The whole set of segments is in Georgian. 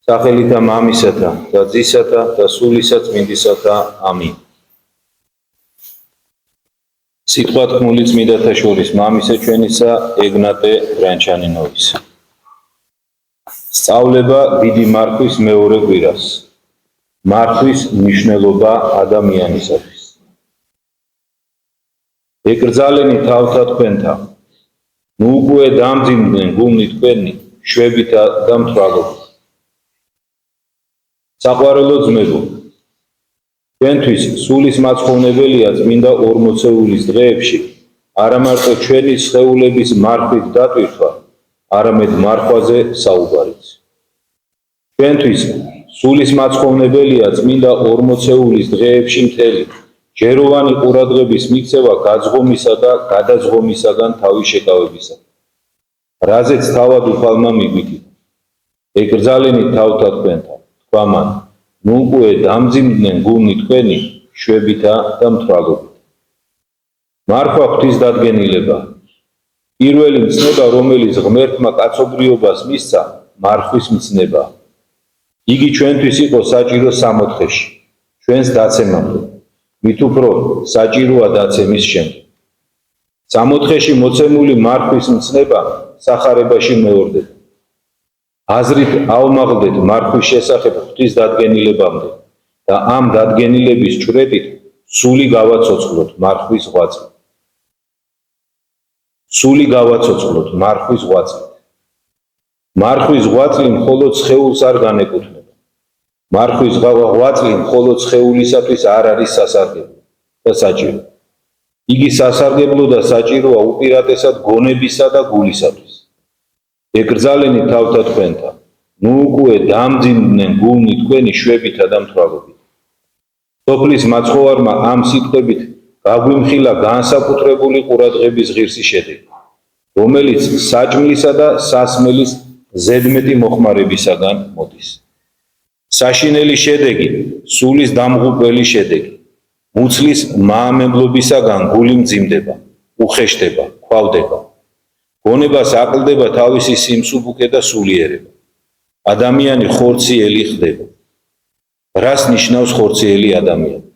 სახელითა მამისათა და ძისათა და სულისა წმინდისათა ამინ. სიტყვა თქმული წმინდათა შორის მამისა ჩვენისა ეგნატე ბრანჩანინოვის. სწავლება დიდი მარხვის მეორე კვირას. მარხვის მნიშვნელობა ადამიანისათვის. ეკრძალენი თავთა თქვენთა, ნუ უკვე დამძიმდნენ გულნი თქვენი შვებითა და მთვრალობით. საყვარელო ძმებო, ჩვენთვის სულის მაცხოვნებელია წმინდა ორმოცეულის დღეებში არა მარტო ჩვენი სხეულების მარხვით დატვირთვა, არამედ მარხვაზე საუბარიც. ჩვენთვის სულის მაცხოვნებელია წმინდა ორმოცეულის დღეებში მთელი ჯეროვანი ყურადღების მიქცევა გაძღომისა და გადაძღომისაგან თავის შეკავებისაგან. რაზეც თავად უფალმა მიგვიქით. ეკრძალენი თავთა თქვენთა, თქვა მან, ნუ უკვე დამძიმდნენ გულნი თქვენი შვებითა და მთვრალობით. მარხვა ღვთის დადგენილება. პირველი მცნება, რომელიც ღმერთმა კაცობრიობას მისცა, მარხვის მცნება. იგი ჩვენთვის იყო საჭირო სამოთხეში, ჩვენს დაცემამდე, მით უფრო საჭიროა დაცემის შემდეგ. სამოთხეში მოცემული მარხვის მცნება სახარებაში მეორდება. აზრით ავმაღლდეთ მარხვის შესახებ ღვთის დადგენილებამდე და ამ დადგენილების ჭვრეტით სული გავაცოცხლოთ მარხვის ღვაწლით. სული გავაცოცხლოთ მარხვის ღვაწლით. მარხვის ღვაწლი მხოლოდ სხეულს არ განეკუთვნება. მარხვის ღვაწლი მხოლოდ სხეულისათვის არ არის სასარგებლო და საჭირო. იგი სასარგებლო და საჭიროა უპირატესად გონებისა და გულისათვის. ეკრძალენი თავთა თქვენთა, ნუ უკვე დამძიმდნენ გულნი თქვენი შვებითა და მთვრალობით. სოფლის მაცხოვარმა ამ სიტყვებით გაგვიმხილა განსაკუთრებული ყურადღების ღირსი შედეგი, რომელიც საჭმლისა და სასმელის ზედმეტი მოხმარებისაგან მოდის. საშინელი შედეგი, სულის დამღუპველი შედეგი, მუცლის მაამებლობისაგან გული მძიმდება, უხეშდება, ქვავდება. გონებას აკლდება თავისი სიმსუბუქე და სულიერება. ადამიანი ხორციელი ხდება. რას ნიშნავს ხორციელი ადამიანი?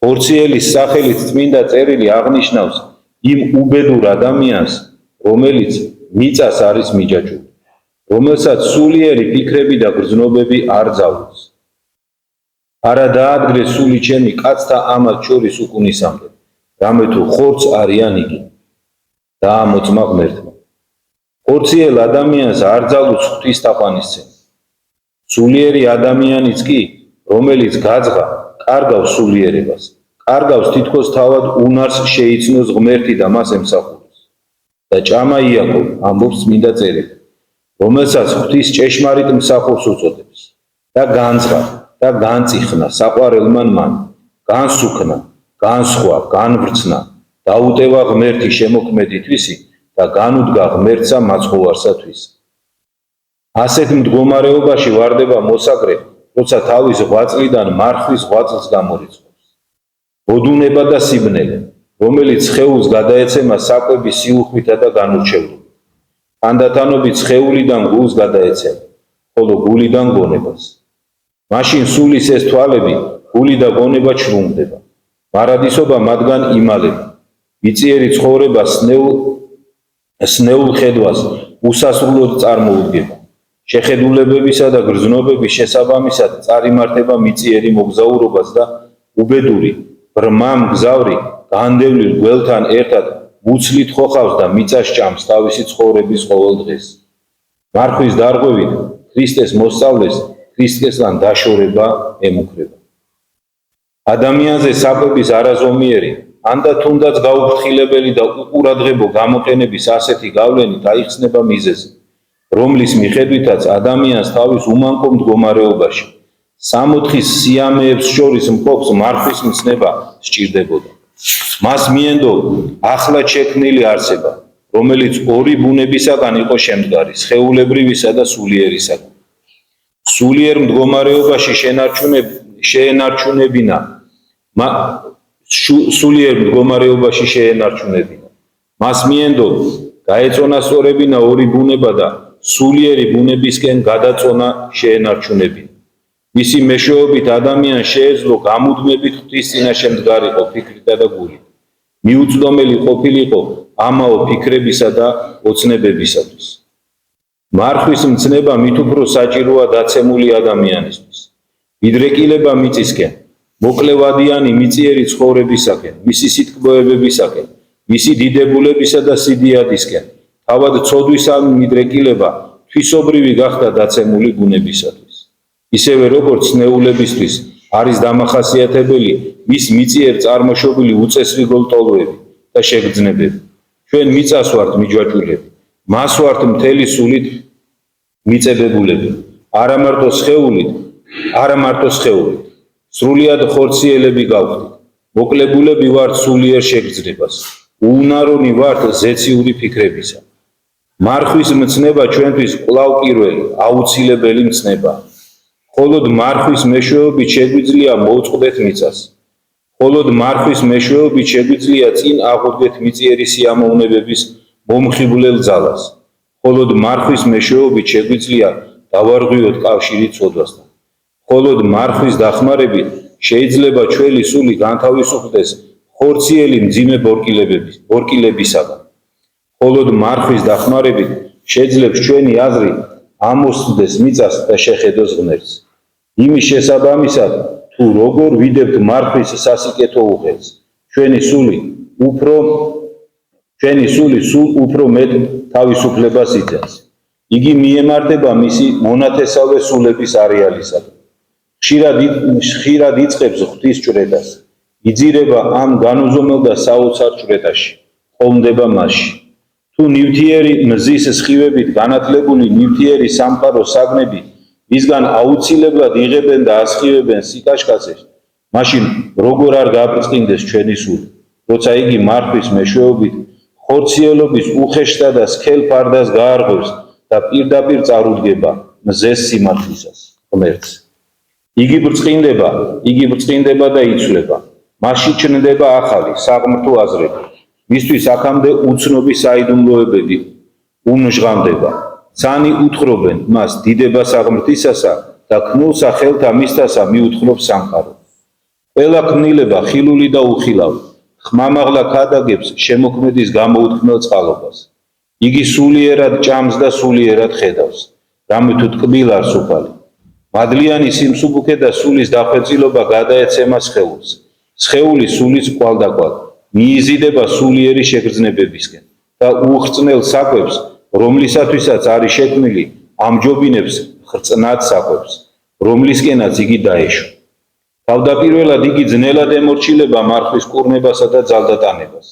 ხორციელის სახელით წმინდა წერილი აღნიშნავს იმ უბედურ ადამიანს, რომელიც მიწას არის მიჯაჭვული, რომელსაც სულიერი ფიქრები და გრძნობები არ ძალავს. არა დაადგრეს სული ჩემი კაცთა ამათ შორის უკუნისამდე, რამე თუ ხორც არიან იგი. დაამოწმა ღმერთმა. ხორციელ ადამიანს არ ძალუց ღვთის თაყვანისცემა. სულიერი ადამიანიც კი, რომელიც გაძღა, კარგავს სულიერებას, კარგავს თითქოს თავად უნარს შეიცნოს ღმერთი და მას ემსახუროს. და ჭამა იაკობ, ამბობს წმინდა წერილი, რომელსაც ღვთის ჭეშმარიტ მსახურს უწოდებს. და განძღა და განწიხნა საყვარელმა მან, განსუქნა, განსხვა, განვრცნა, დაუტევა ღმერთი შემოქმედითვისი და განუდგა ღმერთსა მაცხოვარსათვის. ასეთ მდგომარეობაში ვარდება მოსაგრე, როცა თავის ღვაწლიდან მარხვის ღვაწლს გამორიცხავს. ოდუნება და სიბნელე, რომელიც სხეულს გადაეცემა საკვების სიუხვითა და განურჩევლობით. თანდათანობით სხეულიდან გულს გადაეცემა, ხოლო გულიდან გონებას. მაშინ სულის ეს თვალები, გული და გონება ჩრუნდება. მარადისობა მათგან იმალება. მიწიერი ცხოვრება სნეულ ხედვას უსასრულოდ წარმოუდგება. შეხედულებებისა და გრძნობების შესაბამისად წარიმართება მიწიერი მოგზაურობას და უბედური, ბრმა მგზავრი განდევლილ გველთან ერთად მუცლით ხოხავს და მიწას ჭამს თავისი ცხოვრების ყოველ დღეს. მარხვის დარღვევით ქრისტეს მოსწავლეს ქრისტესთან დაშორება ემუქრება. ადამიანზე საკვების არაზომიერი, ანდა თუნდაც გაუფრთხილებელი და უყურადღებო გამოყენების ასეთი გავლენით აიხსნება მიზეზი, რომლის მიხედვითაც ადამიანს თავის უმანკო მდგომარეობაში სამოთხის სიამეებს შორის მყოფს მარხვის მცნება სჭირდებოდა. მას მიენდო ახლად შექმნილი არცება, რომელიც ორი ბუნებისაგან იყო შემდგარი, სხეულებრივისა და სულიერისაგან. სულიერ მდგომარეობაში შეენარჩუნებინა მას მიენდო გაეწონასწორებინა ორი ბუნება და სულიერი ბუნებისკენ გადაწონა შეენარჩუნებინა. მისი მეშვეობით ადამიანს შეეძლო გამუდმებით ღვთის წინაშე მდგარიყო ფიქრითა და გულით. მიუწვდომელი ყოფილიყო ამაო ფიქრებისა და ოცნებებისათვის. მარხვის მცნება მით უფრო საჭიროა დაცემული ადამიანისთვის. მიდრეკილება მიწისკენ, მოკლევადიანი მიწიერი ცხოვრებისაკენ, მისი სიტყვებებისაკენ, მისი დიდებულებისა და სიდიადისკენ, თავად ცოდვისა მიდრეკილება თვისობრივი გახდა დაცემული ბუნებისათვის. ისევე როგორც ნეულებისთვის არის დამახასიათებელი მის მიწიერ წარმოშობილი უწესრიგო ლტოლვები და შეგრძნებები. ჩვენ მიწას ვართ მიჯვაჭვლები, მას ვართ მთელი სულით მიწებებულები, არა მარტო სხეულით, სრულიად ხორციელები გავხდით, მოკლებულები ვართ სულიერ შეგრძნებას, უუნარონი ვართ ზეციური ფიქრებისა. მარხვის მცნება ჩვენთვის კვლავ პირველი, აუცილებელი მცნებაა. მხოლოდ მარხვის მეშვეობით შეგვიძლია მოვწყდეთ მიწას. მხოლოდ მარხვის მეშვეობით შეგვიძლია წინ აღვდგეთ მიწიერი სიამოვნებების მომხიბვლელ ძალას. მხოლოდ მარხვის მეშვეობით შეგვიძლია დავარღვიოთ კავშირი ცოდვასთან. მხოლოდ მარხვის დახმარებით შეიძლება ჩვენი სული განთავისუფლდეს ხორციელი მძიმე ბორკილებისაგან. მხოლოდ მარხვის დახმარებით შეძლებს ჩვენი აზრი ამოსცდეს მიწას და შეხედოს ღმერთს. იმის შესაბამისად, თუ როგორ ვიდებთ მარხვის სასიკეთო უხელს, ჩვენი სული სულ უფრო მეტ თავისუფლებას იძენს. იგი მიემართება მისი მონათესავე სულების არეალისაგან. ხშირად იწყებს ღვთის ჭვრეტას, იძირება ამ განუზომელ და საოცარ ჭვრეტაში, ყოლმდება მასში. თუ ნივთიერი მზის სხივებით განათლებული ნივთიერი სამყარო საგნები მისგან აუცილებლად იღებენ და ასხივებენ სიკაშკაცეს, მაშინ როგორ არ გაბრწყინდეს ჩვენი სული, როცა იგი მარხვის მეშვეობით ხორციელობის უხეშთა და სქელ ფარდას გაარღვევს და პირდაპირ წარუდგება მზეს სიმართლისას, ღმერთს. იგი ბრწყინდება და იცვლება, მასში ჩნდება ახალი საღმრთო აზრები, მისთვის აქამდე უცნობი საიდუმლოებები უმჟღავნდება. ცანი უთხრობენ მას დიდება საღმრთისასა და ქნულსა ხელთა მისთასა მიუთხრობს სამყარო. ყველა ქმნილება ხილული და უხილავი, ხმამაღლა ქადაგებს შემოქმედის გამოუთქმელ წყალობას. იგი სულიერად ჭამს და სულიერად ხედავს, რამე თუ ტკბილ არ სუფალი. მადლიანი სიმსუბუქე და სულის დახვეწილობა გადაეცემა სხეულს. სხეული სულის კვალდაკვალ მიიზიდება სულიერი შეგრძნებებისკენ და უხრწნელ საკვებს, რომლისათვისაც არის შექმნილი, ამჯობინებს ხრწნად საკვებს, რომლისკენაც იგი დაეშვა. თავდაპირველად იგი ძნელად ემორჩილება მარხვის კურნებასა და ძალდატანებას.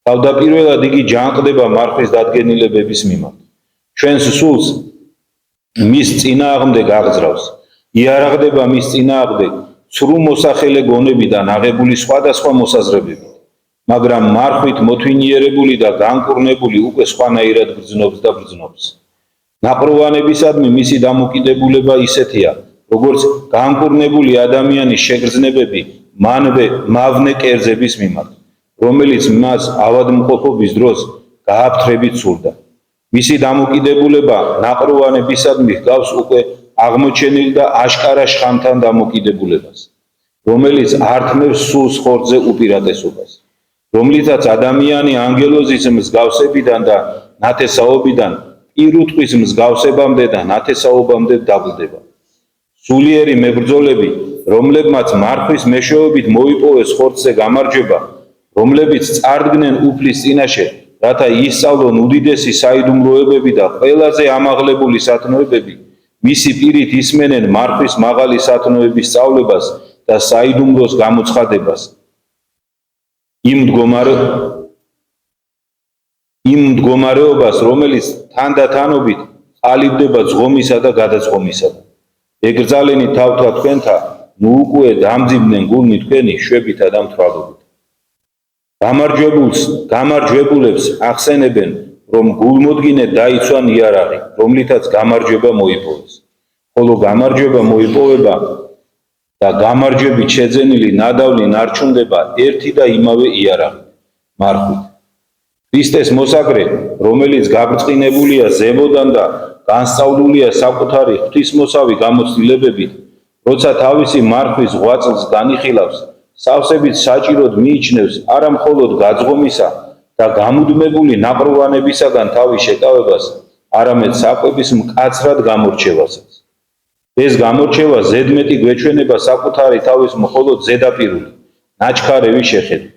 თავდაპირველად იგი ჯანყდება მარხვის დადგენილებების მიმართ. ჩვენს სულს მის წინააღმდეგ აღძრავს, იარაღდება მის წინააღმდეგ ცრუ მოსახელე გონებიდან აღებული სხვადასხვა მოსაზრებებით, მაგრამ მარხვით მოთვინიერებული და განკურნებული უკვე სხვანაირად ბრძნობს და ბრძნობს. ნაყროვანებისადმი მისი დამოკიდებულება ისეთია, როგორც განკურნებული ადამიანის შეგრძნებები მავნე კერძების მიმართ, რომელიც მას ავადმყოფობის დროს გააფთრებით სურდა. მისი დამოკიდებულება ნაყროვანებისადმი ჰგავს უკვე აღმოჩენილ და აშკარა შხამთან დამოკიდებულებას, რომელიც ართმევს სულს ხორცზე უპირატესობას, რომლითაც ადამიანი ანგელოზის მსგავსებიდან და ნათესაობიდან პირუტყვის მსგავსებამდე და ნათესაობამდე დაბლდება. სულიერი მებრძოლები, რომლებმაც მარხვის მეშვეობით მოიპოვეს ხორცზე გამარჯვება, რომლებიც წარდგნენ უფლის წინაშე, რათა ისწავლონ უდიდესი საიდუმლოებები და ყველაზე ამაღლებული სათნოებები, მისი პირით ისმენენ მარხვის მაღალი სათნოების სწავლებას და საიდუმლოს გამოცხადებას. იმ მდგომარეობას, რომელიც თანდათანობით ყალიბდება ძღომისა და გადაძღომისაგან. ეკრძალენი თავთა თქვენთა, ნუ უკვე დამძიმდნენ გულნი თქვენი შვებითა და მთვრალობით. გამარჯვებულებს ახსენებენ, რომ გულმოდგინედ დაიცვან იარაღი, რომლითაც გამარჯვება მოიპოვეს. ხოლო გამარჯვება მოიპოვება და გამარჯვებით შეძენილი ნადავლი ნარჩუნდება ერთი და იმავე იარაღით, მარხვით. ქრისტეს მოსაგრე, რომელიც გაბრწყინებულია ზემოდან და განსწავლულია საკუთარი ღვთისმოსავი გამოცდილებებით, როცა თავისი მარხვის ღვაწლს განიხილავს, სავსებით საჭიროდ მიიჩნევს არა მხოლოდ გაძღომისა და გამუდმებული ნაყროვანებისაგან თავის შეკავებას, არამედ საკვების მკაცრად გამორჩევასაც. ეს გამორჩევა ზედმეტი გვეჩვენება საკუთარი თავის მხოლოდ ზედაპირული, ნაჩქარევი შეხედვით.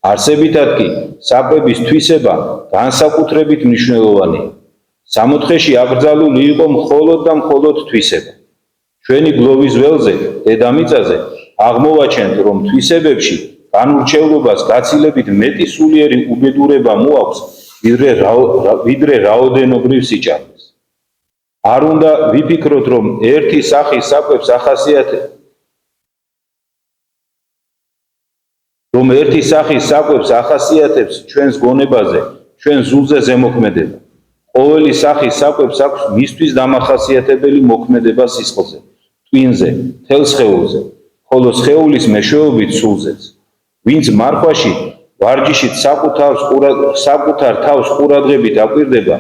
არსებითად კი საკვების თვისება განსაკუთრებით მნიშვნელოვანია. სამოთხეში აკრძალული იყო მხოლოდ და მხოლოდ თვისება. ჩვენი გლოვის ველზე, დედამიწაზე აღმოვაჩენთ, რომ თვისებებში განურჩევლობას გაცილებით მეტი სულიერი უბედურება მოაქვს, ვიდრე რაოდენობრივ სიჭარბეს. არ უნდა ვიფიქროთ, რომ ერთი სახის საკვებს ახასიათებს ჩვენს გონებაზე, ჩვენ ზულზე ზემოქმედება. ყოველი სახის საკვებს აქვს მისთვის დამახასიათებელი მოქმედება სისხლზე, ტვინზე, მთელ სხეულზე, ხოლო სხეულის მეშვეობით სულზეც. ვინც მარხვაში ვარჯიშით საკუთარ თავს ყურადღებით აკვირდება,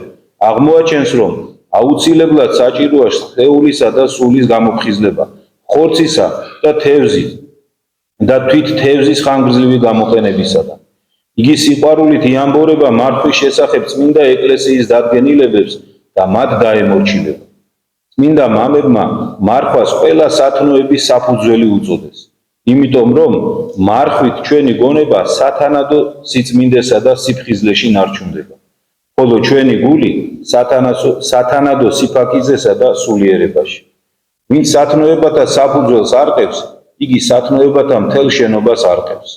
აღმოაჩენს, რომ აუცილებლად საჭიროა სხეულისა და სულის გამოფხიზლება, ხორცისა და თევზის და თვით თევზის ხანგრძლივი გამოყენებისაგან. იგი სიყვარულით იამბორება მარხვის შესახებ წმინდა ეკლესიის დადგენილებებს და მათ დაემორჩილება. წმინდა მამებმა მარხვას ყველა სათნოების საფუძველი უწოდეს, იმიტომ რომ მარხვით ჩვენი გონება სათანადო სიწმინდესა და სიფხიზლეში ნარჩუნდება, ხოლო ჩვენი გული სათანადო სიფაქიზესა და სულიერებაში. ვინც სათნოებათა საფუძველს არყევს, იგი სათნოებათა მთელ შენობას არყევს.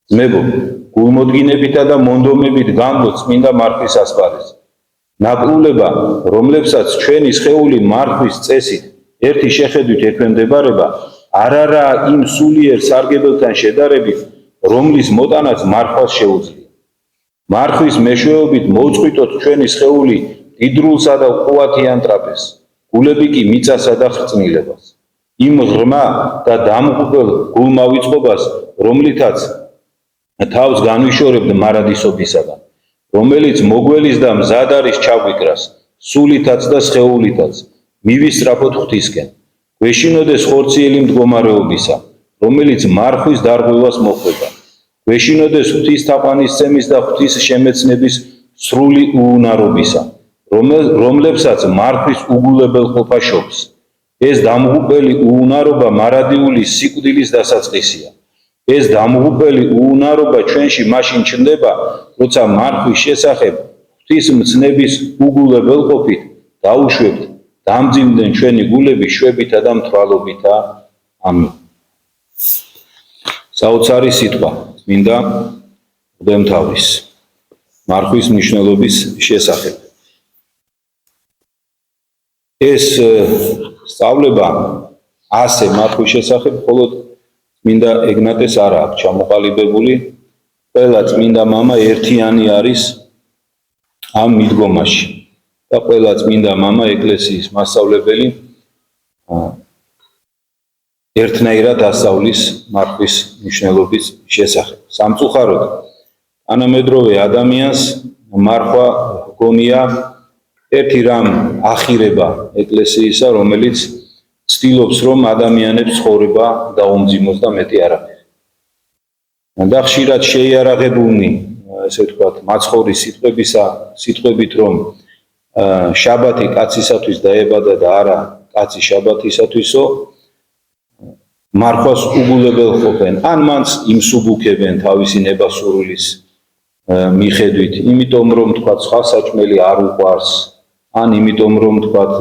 ძმებო, გულმოდგინებითა და მონდომებით გამბო წმინდა მარხვის ასპარეზზე. ნაკრულება, რომლებსაც ჩვენი სხეული მარხვის წესით ერთი შეხედვით ექვემდებარება, არ არაა იმ სულიერ სარგებელთან შედარებით, რომლის მოტანაც მარხვას შეუძლია. მარხვის მეშვეობით მოვწყვიტოთ ჩვენი სხეული დიდრულსა და ყუათიან ტრაპეზს, გულები კი მიწასა და ხრწნილებას. იმ ღრმა და დამღუპელ გულმავიწყობას, რომლითაც თავს განვიშორებთ მარადისობისაგან, რომელიც მოგველის და მზად არის ჩაგვიკრას, სულითაც და სხეულითაც, მივისწრაფოთ ღვთისკენ. გვეშინოდეს ხორციელი მდგომარეობისა, რომელიც მარხვის დარღვევას მოხვდება. გვეშინოდეს ღვთის თაყვანისცემის და ღვთის შემეცნების სრული უუნარობისა, რომლებსაც მარხვის უგულებელყოფა შობს. ეს დამღუპელი უუნარობა მარადიული სიკვდილის დასაწყისია. ეს დამღუპელი უუნარობა ჩვენში მაშინ ჩნდება, როცა მარხვის შესახებ ღვთის მცნების უგულებელყოფით დაუშვებთ, დამძიმდნენ ჩვენი გულები შვებითა და მთვალობითა. ამინ. საოცარი სიტყვა წმინდა მღვდელმთავრის მარხვის მნიშვნელობის შესახებ. ეს სწავლება ასე მარხვის შესახებ მხოლოდ წმინდა ეგნატეს არ აქვს ჩამოყალიბებული, ყველა წმინდა მამა ერთიანი არის ამ მიდგომაში და ყველა წმინდა მამა ეკლესიის მასწავლებელი ერთნაირად ასწავლის მარხვის მნიშვნელობის შესახებ. სამწუხაროდ, თანამედროვე ადამიანს მარხვა გონია ერთი რამ ახირება ეკლესიისა, რომელიც ცდილობს, რომ ადამიანებს ცხოვრება დაუმძიმოს და მეტი არაფერი. და ხშირად შეიარაღებულნი, ესე ვთქვათ, მაცხოვრის სიტყვებით, რომ შაბათი კაცისათვის დაებადა და არა კაცი შაბათისათვისო, მარხვას უგულებელყოფენ, ან მანც იმსუბუქებენ თავისი ნებასურვილის მიხედვით, იმიტომ რომ თქვათ ხალხსაჭმელი არ უყვარს, ან იმიტომ რომ თქვათ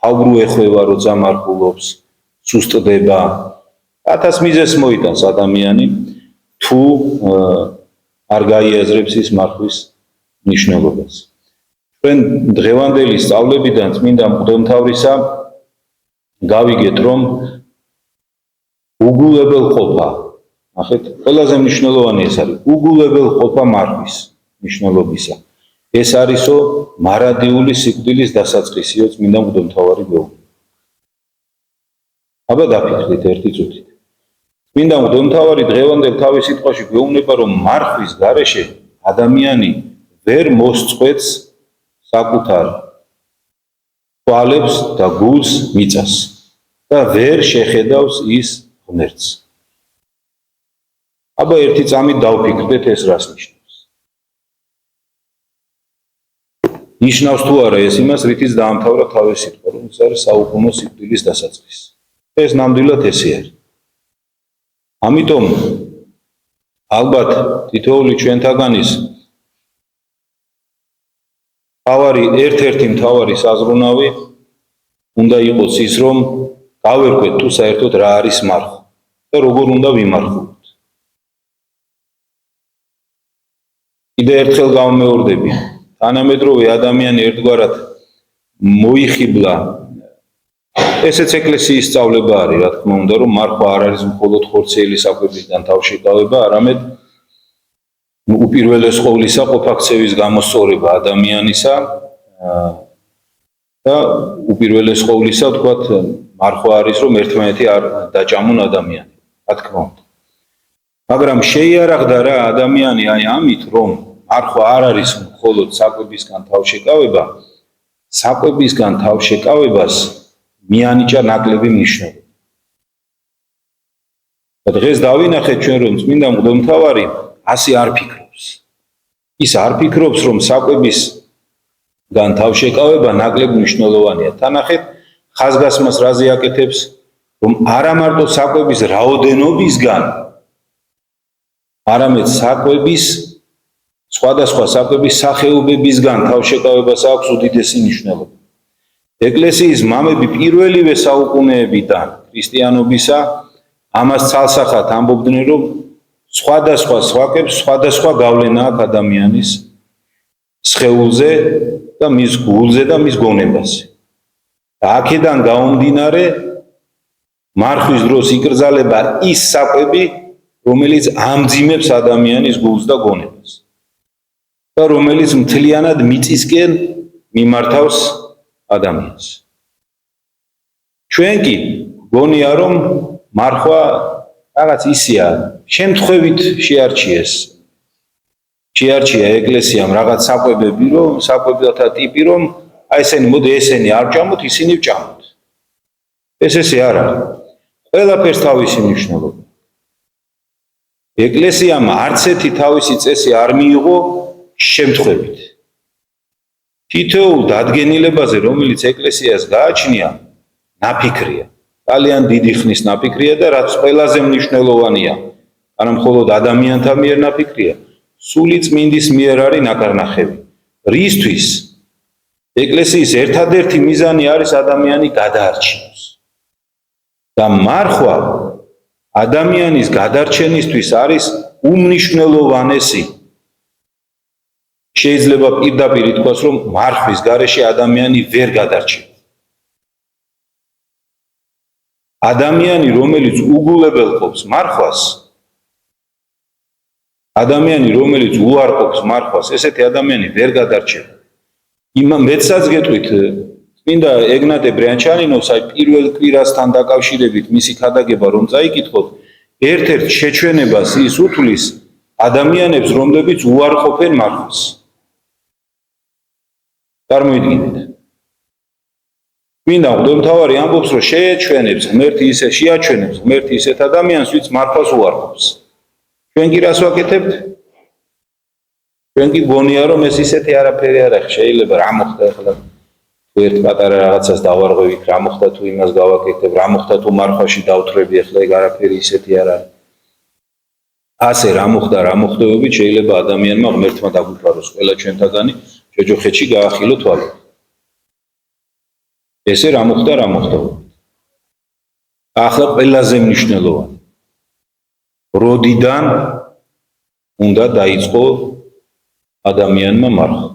თავგრუ ეხვევა როცა მარხულობს, სუსტდება. ათას მიზეზს მოიტანს ადამიანი, თუ არ გაიაზრებს ის მარხვის მნიშვნელობას. ჩვენ დღევანდელი სწავლებიდან წმინდა მღვდელმთავრისა გავიგეთ, რომ უგულებელყოფა, ნახეთ, ყველაზე მნიშვნელოვანი ეს არის, უგულებელყოფა მარხვის მნიშვნელობისა. ეს არისო მარადიული სიკვდილის დასაწყისიო წმინდა მღვდელმთავარი გვეუბნება. აბა დაფიქრდით ერთი წუთით. წმინდა მღვდელმთავარი დღევანდელ თავის სიტყვაში გვეუბნება, რომ მარხვის გარეშე ადამიანი ვერ მოსწყვეტს საკუთარ თვალებს და გულს მიწას და ვერ შეხედავს ის ღმერთს. აბა ერთი წამით დავფიქრდეთ ეს რას ნიშნავს. ნიშნავს თუ არა ეს იმას, რითიც დაამთავრა თავის სიტყვა, რომ ეს არის საუკუნო სიკვდილის დასაწყისი. ეს ნამდვილად ესე არის. ამიტომ ალბათ თითოეული ჩვენთაგანის ერთ-ერთი მთავარი საზრუნავი უნდა იყოს ის, რომ გავერკვეთ თუ საერთოდ რა არის მარხვა და როგორ უნდა ვიმარხოთ. კიდევ ერთხელ გავმეორდები, თანამედროვე ადამიანი ერთგვარად მოიხიბლა. ესეც ეკლესიის სწავლება არის, რა თქმა უნდა, რომ მარხვა არ არის მხოლოდ ხორციელი საკვებისგან თავშეკავება, არამედ უპირველეს ყოვლისა ყოფაქცევის გამოსწორება ადამიანისა და უპირველეს ყოვლისა თქვათ მარხვა არის, რომ ერთმანეთი არ დაჭამონ ადამიანი, რა თქმა უნდა. მაგრამ შეიარაღდა რა ადამიანი აი ამით, რომ მარხვა არ არის მხოლოდ საკვებისგან თავშეკავება, საკვებისგან თავშეკავებას მიანიჭა ნაკლები მნიშვნელობა. დღეს დავინახეთ ჩვენ, რომ წმინდა მღვდელმთავარი ასე არ ფიქრობს. ის არ ფიქრობს, რომ საკვებისგან თავშეკავება ნაკლებ მნიშვნელოვანია. თანახეთ ხაზგასმას რაზე აკეთებს, რომ არა მარტო საკვების რაოდენობისგან, არამედ საკვების სხვადასხვა საკვების სახეობებისგან თავშეკავებას აქვს უდიდესი მნიშვნელობა. ეკლესიის მამები პირველივე საუკუნეებიდან ქრისტიანობისა ამას ცალსახად ამბობდნენ, რომ სხვადასხვა საკვებს სხვადასხვა გავლენა აქვს ადამიანის სხეულზე და მის გულზე და მის გონებაზე. და აქედან გამომდინარე მარხვის დროს იკრძალება ის საკვები, რომელიც ამძიმებს ადამიანის გულს და გონებას და რომელიც მთლიანად მიწისკენ მიმართავს ადამიანს. ჩვენ კი გონია, რომ მარხვა რაღაც ისეა, შემთხვევით შეარჩია ეკლესიამ რაღაც საკვებები, რომ საკვებთა ტიპი, რომ აი ესენი მოდი ესენი არ ჭამოთ, ისინი ვჭამოთ. ესე არ არის. ყველაფერს თავისი მნიშვნელობა. ეკლესიამ არც ერთი თავისი წესი არ მიიღო შემთხვევით. თითოეულ დადგენილებაზე, რომელიც ეკლესიას გააჩნია, ნაფიქრია. ძალიან დიდი ხნის ნაფიქრია და რაც ყველაზე მნიშვნელოვანია, არა მხოლოდ ადამიანთა მიერ ნაფიქრია, სული წმინდის მიერ არის ნაკარნახევი. რისთვის? ეკლესიის ერთადერთი მიზანი არის ადამიანი გადაარჩინოს. და მარხვა ადამიანის გადარჩენისთვის არის უმნიშვნელოვანესი. შეიძლება პირდაპირ ითქვას, რომ მარხვის გარეშე ადამიანი ვერ გადარჩება. ადამიანი, რომელიც უგულებელყოფს მარხვას, ადამიანი, რომელიც უარყოფს მარხვას, ესეთი ადამიანი ვერ გადარჩება. მეცაც გეტყვით, წმინდა ეგნატე ბრიანჩანინოს აი პირველ კვირასთან დაკავშირებით მისი ქადაგება რომ წაიკითხოთ, ერთ-ერთ შეჩვენებას ის უთulis ადამიანებს, რომლებიც უარყოფენ მარხვას. წარმოიდგინეთ. წმინდა მღვდელმთავარი ამბობს, რომ შეაჩვენებს ღმერთი ისეთ ადამიანს, ვინც მარხვას უარყოფს. ჩვენ კი რას ვაკეთებთ? ჩვენ კი გონია, რომ ეს ისეთი არაფერი არ არის, შეიძლება რა მოხდა ახლა თუ ერთ პატარა რაღაცას დავარღვევით, რა მოხდა თუ იმას გავაკეთებ, რა მოხდა თუ მარხვაში დავთვრები, ახლა ეგ არაფერი ისეთი არ არის. ასე რა მოხდებით შეიძლება ადამიანმა ღმერთმა დაგვიფაროს ყველა ჩვენთაგანი ჯოჯოხეთში გაახილო თვალები. ესე რა მოხდა. ახლა ყველაზე მნიშვნელოვანი. როდიდან უნდა დაიწყო ადამიანმა მარხვა?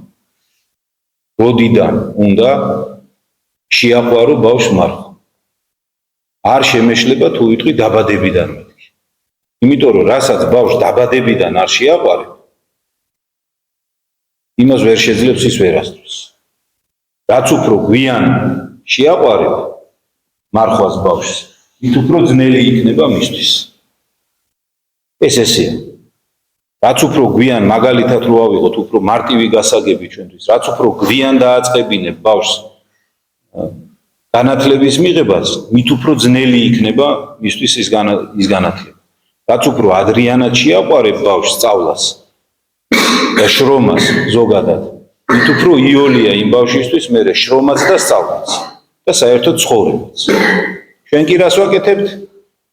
როდიდან უნდა შეაყვარო ბავშვს მარხვა? არ შემეშლება თუ ვიტყვი დაბადებიდან მეთქი. იმიტომ რომ რასაც ბავშვს დაბადებიდან არ შეაყვარებ, იმას ვერ შეძლებს ის ვერასდროს. რაც უფრო გვიან შეაყვარებ მარხვას ბავშვს, მით უფრო ძნელი იქნება მისთვის. ეს ესეა. რაც უფრო გვიან მაგალითად რო ავიღოთ, უფრო მარტივი გასაგები ჩვენთვის, რაც უფრო გვიან დააწყებინებ ბავშვს განათლების მიღებას, მით უფრო ძნელი იქნება მისთვის ის განათლება. რაც უფრო ადრიანად შეაყვარებ ბავშვს სწავლას და შრომას ზოგადად, მით უფრო იოლია იმ ბავშვისთვის მერე შრომაც და სწავლაც და საერთოდ ცხოვრებაც. ჩვენ კი რას ვაკეთებთ?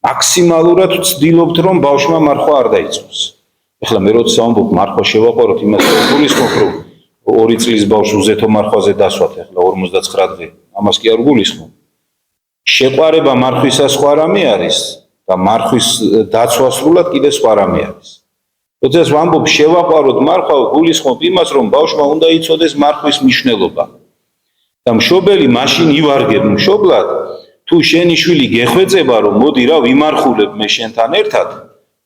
მაქსიმალურად ვცდილობთ, რომ ბავშვმა მარხვა არ დაიწყოს. ეხლა მე როცა ვამბობ მარხვა შევაყვაროთ, იმას გულისხმობ, რომ 2 წლის ბავშვს უზეთო მარხვაზე დასვათ, ეხლა 59 დღე. ამას კი არ გულისხმობ. შეყვარება მარხვისა სხვა რამე არის და მარხვის დაცვა სრულად კიდე სხვა რამე არის. როდესაც ვამბობ შევაყვაროთ მარხვა, გულისხმობ იმას, რომ ბავშვმა უნდა იცოდეს მარხვის მნიშვნელობა. და მშობელი მაშინ ივარგებ მშობლად, თუ შენი შვილი გეხვეწება, რომ მოდი რა ვიმარხულებ მე შენთან ერთად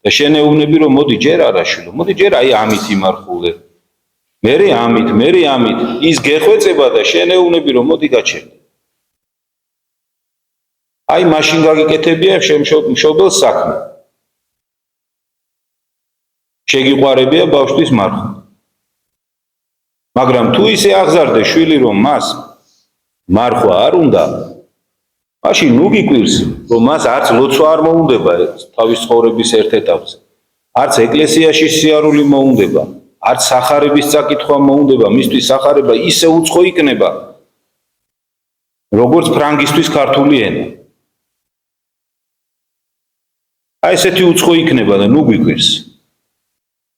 და შენ ეუბნები, რომ მოდი ჯერ არა შვილო, მოდი ჯერ აი ამით იმარხულებ. მერე ამით ის გეხვეწება და შენ ეუბნები, რომ მოდი გაჩერდე. აი მაშინ გაგიკეთებია მშობელს საქმე. შეგიყვარებია ბავშვის მარხვა. მაგრამ თუ ისე აღზარდე შვილი, რომ მას მარხვა არ უნდა, მაშინ ნუ გიკვირს, რომ მას არც ლოცვა არ მოუნდება თავის ცხოვრების ერთ ეტაპზე. არც ეკლესიაში სიარული მოუნდება, არც სახარების წაკითხვა მოუნდება, მისთვის სახარება ისე უცხო იქნება, როგორც ფრანგისთვის ქართული ენა. აი ესეთი უცხო იქნება და ნუ გიკვირს.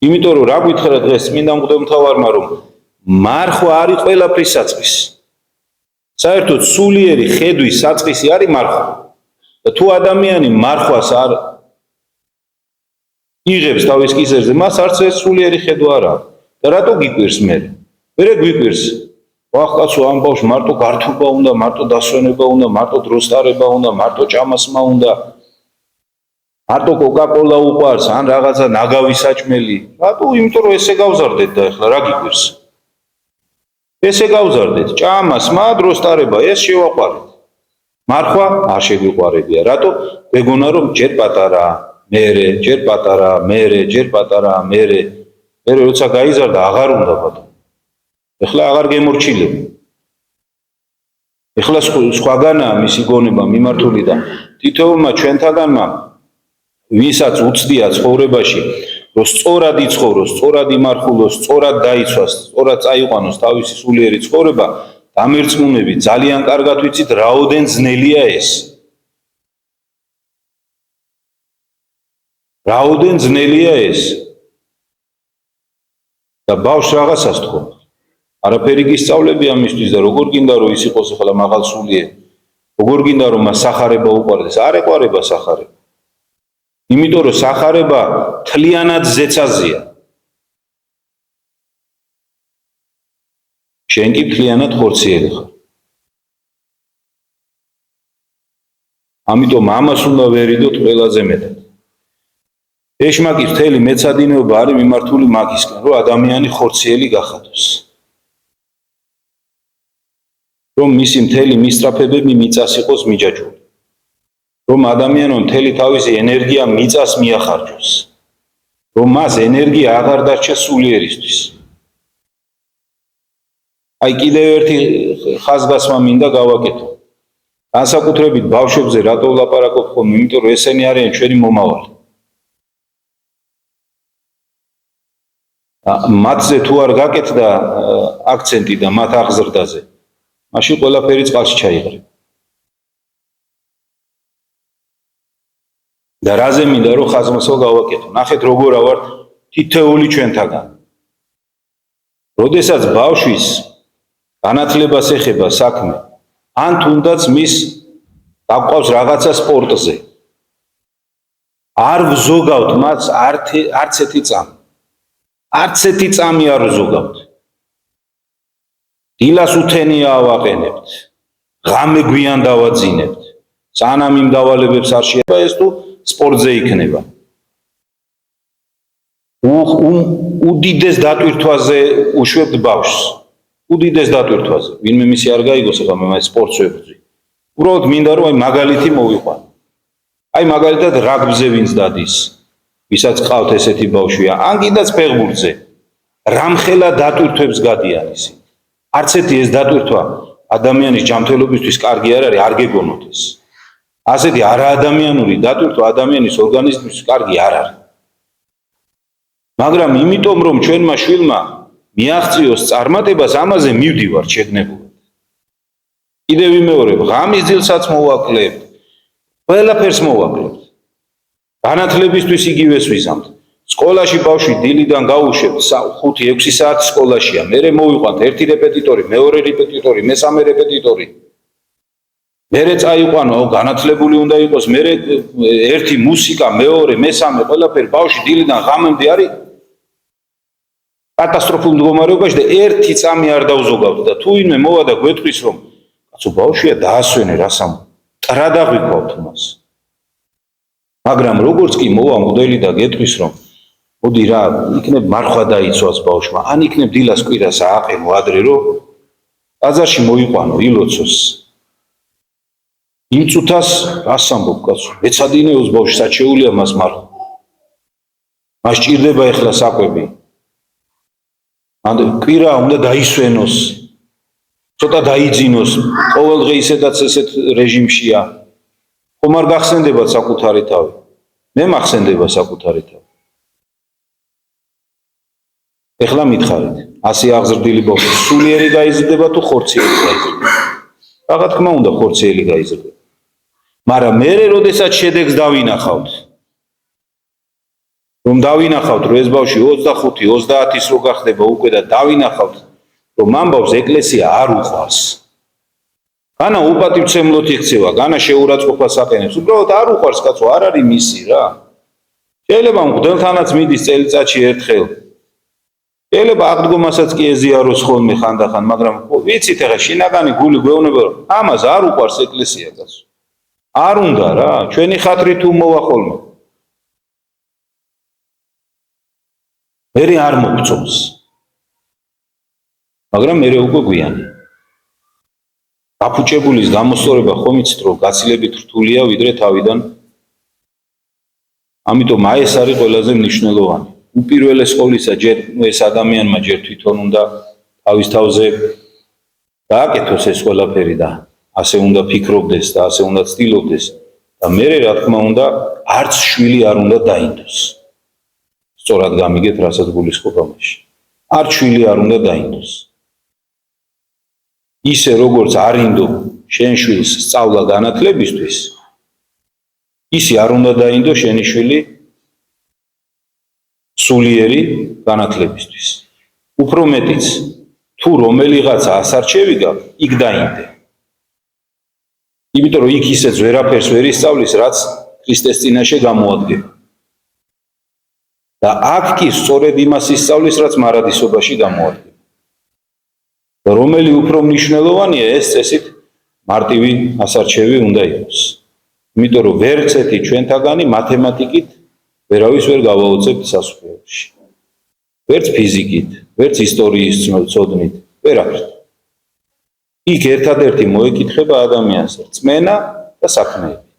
იმიტომ რომ რა გითხრა დღეს წმინდა მღვდელმთავარმა, რომ მარხვა არის ყველაფრის საწყისი. საერთოდ სულიერი ხედვის საწყისი არის მარხვა. და თუ ადამიანი მარხვას არ იღებს თავის კისერზე, მას არც ეს სულიერი ხედვა არ აქვს. და რატო გიკვირს მე? მერე გიკვირს. ვახ კაცო, ამ ბავშვს მარტო გართობა უნდა, მარტო დასვენება უნდა, მარტო დროს ტარება უნდა, მარტო ჭამასმა უნდა. მარტო კოკა-კოლა უყვარს, ან რაღაცა ნაგავი საჭმელი. რატო? იმიტომ რომ ესე გავზარდეთ და ეხლა რა გიკვირს? ესე გავზარდეთ, ჭამასმა, დროს ტარება, ეს შევაყვარეთ. მარხვა არ შეგვიყვარებია. რატო? მეგონა რომ ჯერ პატარა, მერე, ჯერ პატარა, მერე, ჯერ პატარა, მერე. მერე როცა გაიზარდა, აღარ უნდა ბატონო. ეხლა აღარ გემორჩილებ. ეხლა სხვაგანაა მისი გონება მიმართული და თითოეულმა ჩვენთაგანმა ვისაც უცდია ცხოვრებაში, რომ სწორად იცხოვროს, სწორად იმარხულოს, სწორად დაიცვას, სწორად წაიყვანოს თავისი სულიერი ცხოვრება, დამერწმუნები, ძალიან კარგად ვიცით, რაოდენ ძნელია ეს. რაოდენ ძნელია ეს. და ბავშვს რაღაცას თქო. არაფერი გისწავლები ამისთვის და როგორ გინდა რომ ის იყოს ახლა მაღალსულიერი. როგორ გინდა რომ მას სახარება უყვარდეს, არ ეყვარება სახარება. იმიტომ რომ სახარება თლიანად ზეცაზეა. შენ კი თლიანად ხორციელი ხარ. ამიტომ ამას უნდა ვერიდოთ ყველაზე მეტად. ეშმაკის მთელი მეცადინეობა არის მიმართული მაგისკენ, რომ ადამიანი ხორციელი გახადოს. რომ მისი მთელი მისწრაფებები მიწას იყოს მიჯაჭვული. რომ ადამიანმა მთელი თავისი ენერგია მიწას მიახარჯოს. რომ მას ენერგია აღარ დარჩეს სულიერისთვის. აი კიდევ ერთი ხაზგასმა მინდა გავაკეთო. განსაკუთრებით ბავშვებზე რატო ვლაპარაკობ ხოლმე, იმიტომ რომ ესენი არიან ჩვენი მომავალი. მათზე თუ არ გაკეთდა აქცენტი და მათ აღზრდაზე, მაშინ ყველაფერი წყალში ჩაიღრება. და რაზე მინდა რომ ხაზმასო გავაკეთო. ნახეთ როგორ ავართ თითოეული ჩვენთაგან. როდესაც ბავშვის განათლებას ეხება საქმე, ან თუნდაც მის დაყვავს რაღაცა სპორტზე, არ ვზოგავთ მას არც ერთი წამი. არც ერთი წამი არ ვზოგავთ. დილას უთენია ავაყენებთ. ღამე გვიან დავაძინებთ. სანამ იმ დავალებებს არ შეება, ეს თუ სპორტზე იქნება. უდიდეს დატვირთვაზე უშვებთ ბავშვს. უდიდეს დატვირთვაზე. ვინმე მისი არ გაიგოს, ახლა მე სპორტს ვებრძვი. უბრალოდ მინდა რომ აი მაგალითი მოვიყვანო. აი მაგალითად რაგბიზე ვინც დადის. ვისაც ყავთ ესეთი ბავშვია, ან კიდეც ფეხბურთზე, რამხელა დატვირთვებს გადიან ისინი. არც ერთი ეს დატვირთვა ადამიანის ჯანმრთელობისთვის კარგი არ არის, არ გეგონოთ ეს. ასეთი არაადამიანური დატვირთვა ადამიანის ორგანიზმისთვის კარგი არ არის. მაგრამ იმიტომ რომ ჩვენმა შვილმა მიაღწიოს წარმატებას, ამაზე მივდივართ შეგნებულად. კიდევ ვიმეორებ, ღამის ძილსაც მოვაკლებთ, ყველაფერს მოვაკლებთ. განათლებისთვის იგივეს ვიზამთ. სკოლაში ბავშვი დილიდან გაუშვებთ 5-6 საათი სკოლაშია, მერე მოვიყვანთ ერთი რეპეტიტორი, მეორე რეპეტიტორი, მესამე რეპეტიტორი. მერე წაიყვანო, განათლებული უნდა იყოს, მერე ერთი მუსიკა, მეორე, მესამე, ყველაფერი ბავშვი დილიდან ღამემდე არის კატასტროფულ მდგომარეობაში და ერთი წამი არ დავზოგავთ და თუ ვინმე მოვა და გვეტყვის რომ კაცო ბავშვია დაასვენე რასამ ტრადაღვიქვავთ მას. მაგრამ როგორც კი მოვა მოდელი და გეტყვის რომ მოდი რა, იქნებ მარხვა დაიცვას ბავშვმა, ან იქნებ დილას კვირას ააყენო ადრე რომ ბაზარში მოიყვანო, ილოცოს. იმ წუთას რას ამბობ კაცო, ეცადინეოს ბავშვს საჩეულია მას მარხვა. მას ჭირდება ეხლა საკვები. ან კვირა უნდა დაისვენოს, ცოტა დაიძინოს, ყოველდღე ისედაც ესეთ რეჟიმშია. ხომ არ გახსენდებათ საკუთარი თავი? მე მახსენდება საკუთარი თავი. ეხლა მითხარით, ასე აღზრდილი ბავშვი სულიერი გაიზრდება თუ ხორციელი გაიზრდება? რა თქმა უნდა, ხორციელი გაიზრდება. მაგრამ მერე როდესაც შედეგს დავინახავთ, რომ დავინახავთ, რომ ეს ბავშვი 25-30-ის რო გახდება უკვე და დავინახავთ, რომ ამ ბავშვს ეკლესია არ უყვარს. განა უპატივცემლოდ იქცევა, განა შეურაცხყოფას აყენებს, უბრალოდ არ უყვარს კაცო, არ არის მისი რა. შეიძლება მღვდელთანაც მიდის წელიწადში ერთხელ. შეიძლება აღდგომასაც კი ეზიაროს ხოლმე ხანდახან, მაგრამ ვიცით ახლა შინაგანი გული გვეუბნება, რომ ამას არ უყვარს ეკლესია კაცო. არ უნდა რა, ჩვენი ხათრი თუ მოვა ხოლმე. მერე არ მოგწონს. მაგრამ მერე უკვე გვიანი. გაფუჭებულის გამოსწორება ხომ იცით რომ გაცილებით რთულია ვიდრე თავიდან. ამიტომ ეს არის ყველაზე მნიშვნელოვანი. უპირველეს ყოვლისა ჯერ ეს ადამიანმა ჯერ თვითონ უნდა თავის თავზე გააკეთოს ეს ყველაფერი და ასე უნდა ფიქრობდეს და ასე უნდა ცდილობდეს და მერე რა თქმა უნდა არც შვილი არ უნდა დაინდოს. სწორად გამიგეთ რასაც გულისხმობ ამაში. არც შვილი არ უნდა დაინდოს. ისე როგორც არ ინდო შენ შვილს სწავლა განათლებისთვის, ისე არ უნდა დაინდო შენი შვილი სულიერი განათლებისთვის. უფრო მეტიც, თუ რომელიღაცა ასარჩევი გაქვს, იქ დაინდე. იმიტომ რომ იქ ისეც ვერაფერს ვერ ისწავლის, რაც ქრისტეს წინაშე გამოადგება. და აქ კი სწორედ იმას ისწავლის, რაც მარადისობაში გამოადგება. და რომელი უფრო მნიშვნელოვანია, ეს წესით მარტივი ასარჩევი უნდა იყოს. იმიტომ რომ ვერცეთი ჩვენთაგანი მათემატიკით ვერავის ვერ გავაოცებთ სასწავლებლში. ვერც ფიზიკით, ვერც ისტორიის ცოდნით, ვერაფრით. იქ ერთადერთი მოეკითხება ადამიანს რწმენა და საქმეები.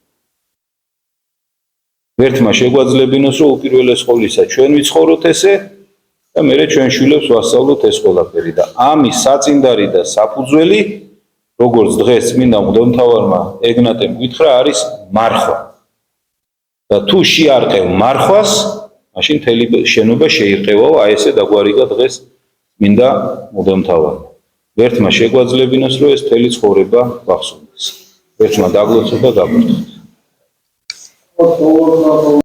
ვერთმა შეგვაძლებინოს, რომ უპირველეს ყოვლისა ჩვენ ვიცხოვროთ ესე და მერე ჩვენ შვილებს ვასწავლოთ ეს ყველაფერი და ამის საწინდარი და საფუძველი, როგორც დღეს წმინდა მღვდელმთავარმა ეგნატემ გითხრა, არის მარხვა. და თუ შეარყევ მარხვას, მაშინ მთელი შენობა შეირყევაო, აი ესე დაგვარიგა დღეს წმინდა მღვდელმთავარმა. ვერთმა შეგვაძლებინოს, რომ ეს მთელი ცხოვრება ვახსოვდეს. ვერთმა დაგლოცოთ და გაგვერთოთ.